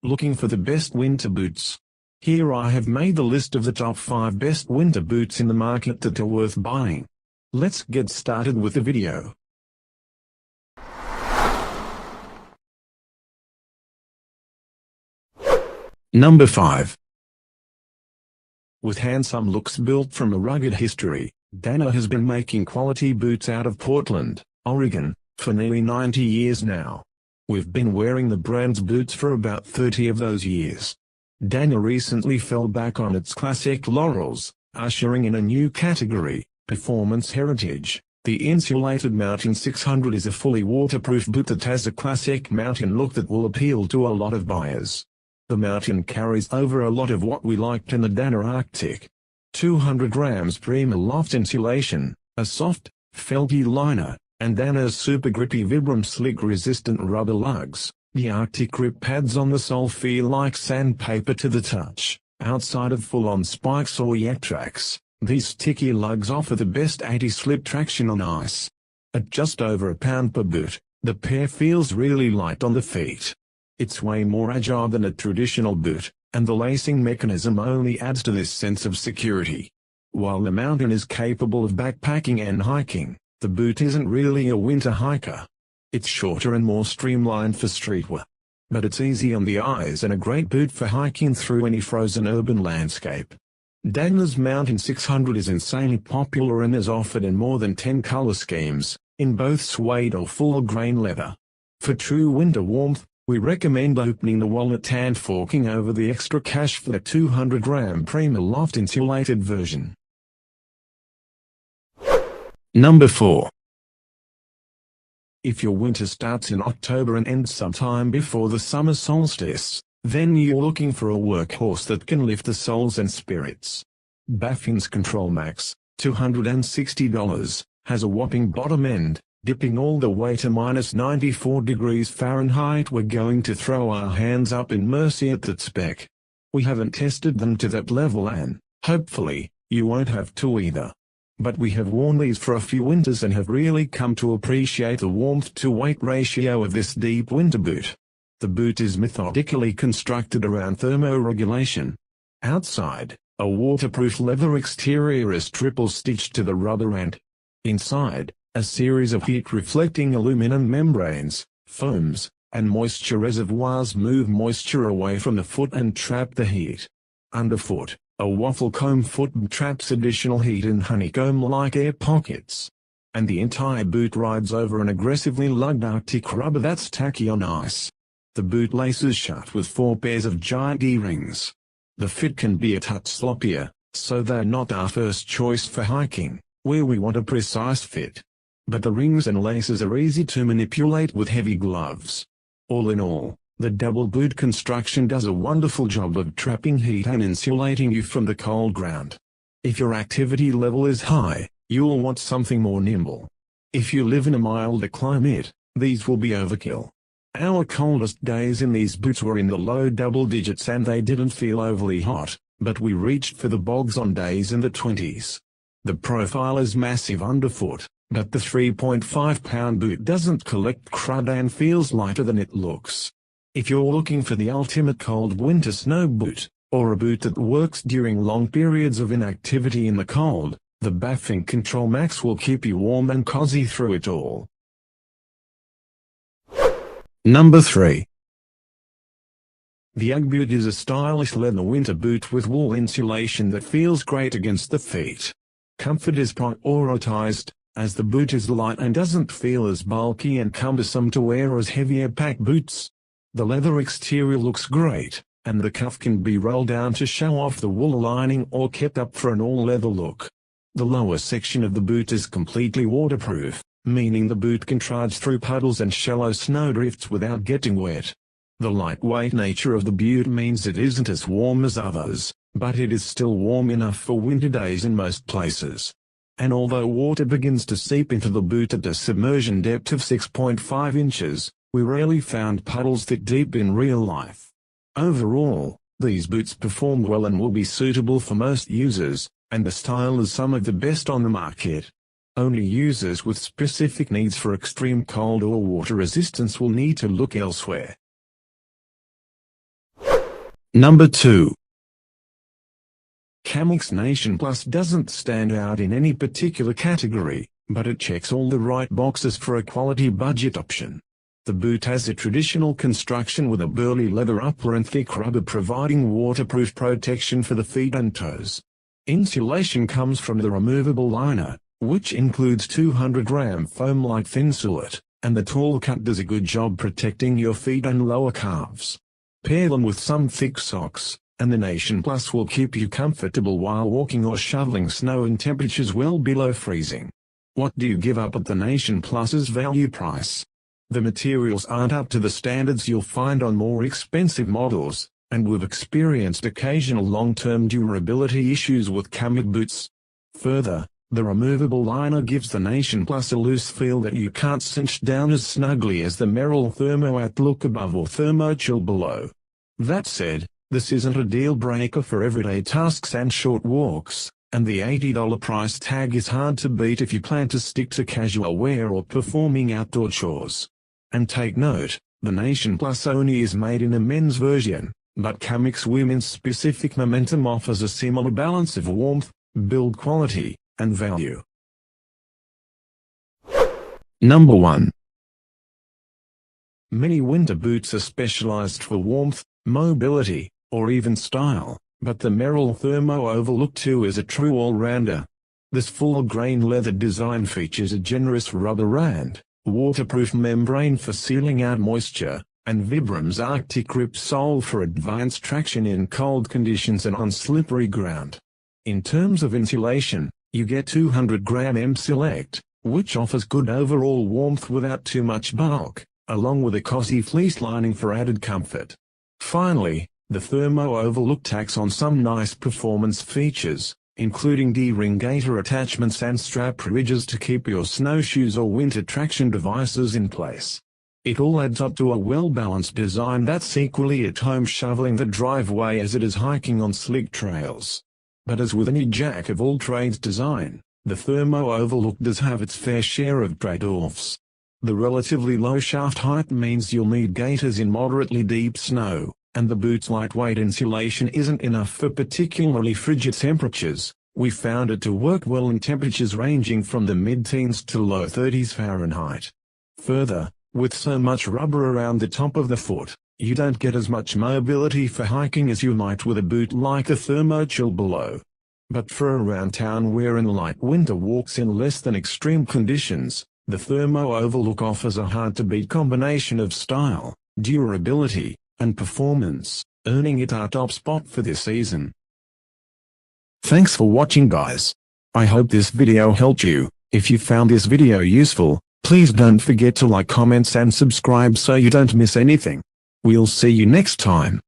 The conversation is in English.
Looking for the best winter boots? Here I have made the list of the top 5 best winter boots in the market that are worth buying. Let's get started with the video. Number 5. With handsome looks built from a rugged history, Danner has been making quality boots out of Portland, Oregon, for nearly 90 years now. We've been wearing the brand's boots for about 30 of those years. Danner recently fell back on its classic laurels, ushering in a new category, performance heritage. The insulated Mountain 600 is a fully waterproof boot that has a classic mountain look that will appeal to a lot of buyers. The Mountain carries over a lot of what we liked in the Danner Arctic. 200 grams Prima Loft insulation, a soft, felty liner, and Danner's super grippy Vibram slick resistant rubber lugs. The Arctic grip pads on the sole feel like sandpaper to the touch. Outside of full-on spikes or Yatrax, these sticky lugs offer the best anti-slip traction on ice. At just over a pound per boot, the pair feels really light on the feet. It's way more agile than a traditional boot, and the lacing mechanism only adds to this sense of security. While the Mountain is capable of backpacking and hiking, the boot isn't really a winter hiker. It's shorter and more streamlined for streetwear. But it's easy on the eyes and a great boot for hiking through any frozen urban landscape. Danner's Mountain 600 is insanely popular and is offered in more than 10 color schemes, in both suede or full-grain leather. For true winter warmth, we recommend opening the wallet and forking over the extra cash for the 200-gram Prima Loft insulated version. Number 4. If your winter starts in October and ends sometime before the summer solstice, then you're looking for a workhorse that can lift the souls and spirits. Baffin's Control Max, $260, has a whopping bottom end, dipping all the way to -94 degrees Fahrenheit. We're going to throw our hands up in mercy at that spec. We haven't tested them to that level and, hopefully, you won't have to either. But we have worn these for a few winters and have really come to appreciate the warmth-to-weight ratio of this deep winter boot. The boot is methodically constructed around thermoregulation. Outside, a waterproof leather exterior is triple-stitched to the rubber and inside, a series of heat-reflecting aluminum membranes, foams, and moisture reservoirs move moisture away from the foot and trap the heat. Underfoot, a waffle comb foot traps additional heat in honeycomb-like air pockets. And the entire boot rides over an aggressively lugged Arctic rubber that's tacky on ice. The boot laces shut with 4 pairs of giant E-rings. The fit can be a touch sloppier, so they're not our first choice for hiking, where we want a precise fit. But the rings and laces are easy to manipulate with heavy gloves. All in all, the double boot construction does a wonderful job of trapping heat and insulating you from the cold ground. If your activity level is high, you'll want something more nimble. If you live in a milder climate, these will be overkill. Our coldest days in these boots were in the low double digits and they didn't feel overly hot, but we reached for the bogs on days in the 20s. The profile is massive underfoot, but the 3.5-pound boot doesn't collect crud and feels lighter than it looks. If you're looking for the ultimate cold winter snow boot, or a boot that works during long periods of inactivity in the cold, the Baffin Control Max will keep you warm and cozy through it all. Number 3. The UGG boot is a stylish leather winter boot with wool insulation that feels great against the feet. Comfort is prioritized, as the boot is light and doesn't feel as bulky and cumbersome to wear as heavier pack boots. The leather exterior looks great, and the cuff can be rolled down to show off the wool lining or kept up for an all-leather look. The lower section of the boot is completely waterproof, meaning the boot can trudge through puddles and shallow snowdrifts without getting wet. The lightweight nature of the boot means it isn't as warm as others, but it is still warm enough for winter days in most places. And although water begins to seep into the boot at a submersion depth of 6.5 inches, we rarely found puddles that deep in real life. Overall, these boots perform well and will be suitable for most users, and the style is some of the best on the market. Only users with specific needs for extreme cold or water resistance will need to look elsewhere. Number 2. CAMEL's Nation Plus doesn't stand out in any particular category, but it checks all the right boxes for a quality budget option. The boot has a traditional construction with a burly leather upper and thick rubber providing waterproof protection for the feet and toes. Insulation comes from the removable liner, which includes 200-gram foam-like thinsulate, and the tall cut does a good job protecting your feet and lower calves. Pair them with some thick socks, and the Nation Plus will keep you comfortable while walking or shoveling snow in temperatures well below freezing. What do you give up at the Nation Plus's value price? The materials aren't up to the standards you'll find on more expensive models, and we've experienced occasional long-term durability issues with CAMEL boots. Further, the removable liner gives the Nation Plus a loose feel that you can't cinch down as snugly as the Merrell Thermo Outlook above or Thermo Chill below. That said, this isn't a deal-breaker for everyday tasks and short walks, and the $80 price tag is hard to beat if you plan to stick to casual wear or performing outdoor chores. And take note, the Nation Plus only is made in a men's version, but CAMEL's women's specific Momentum offers a similar balance of warmth, build quality, and value. Number 1. Many winter boots are specialized for warmth, mobility, or even style, but the Merrell Thermo Overlook 2 is a true all-rounder. This full-grain leather design features a generous rubber and waterproof membrane for sealing out moisture, and Vibram's Arctic Grip sole for advanced traction in cold conditions and on slippery ground. In terms of insulation, you get 200-gram M-Select, which offers good overall warmth without too much bulk, along with a cozy fleece lining for added comfort. Finally, the Thermo Overlook tacks on some nice performance features, including D-ring gaiter attachments and strap ridges to keep your snowshoes or winter traction devices in place. It all adds up to a well-balanced design that's equally at home shoveling the driveway as it is hiking on slick trails. But as with any jack-of-all-trades design, the Thermo Overlook does have its fair share of trade-offs. The relatively low shaft height means you'll need gaiters in moderately deep snow, and the boot's lightweight insulation isn't enough for particularly frigid temperatures. We found it to work well in temperatures ranging from the mid-teens to low 30s Fahrenheit. Further, with so much rubber around the top of the foot, you don't get as much mobility for hiking as you might with a boot like the Thermo Chill below. But for around-town wear and light winter walks in less than extreme conditions, the Thermo Overlook offers a hard-to-beat combination of style, durability, and performance, earning it our top spot for this season. Thanks for watching, guys. I hope this video helped you. If you found this video useful, please don't forget to like, comment and subscribe so you don't miss anything. We'll see you next time.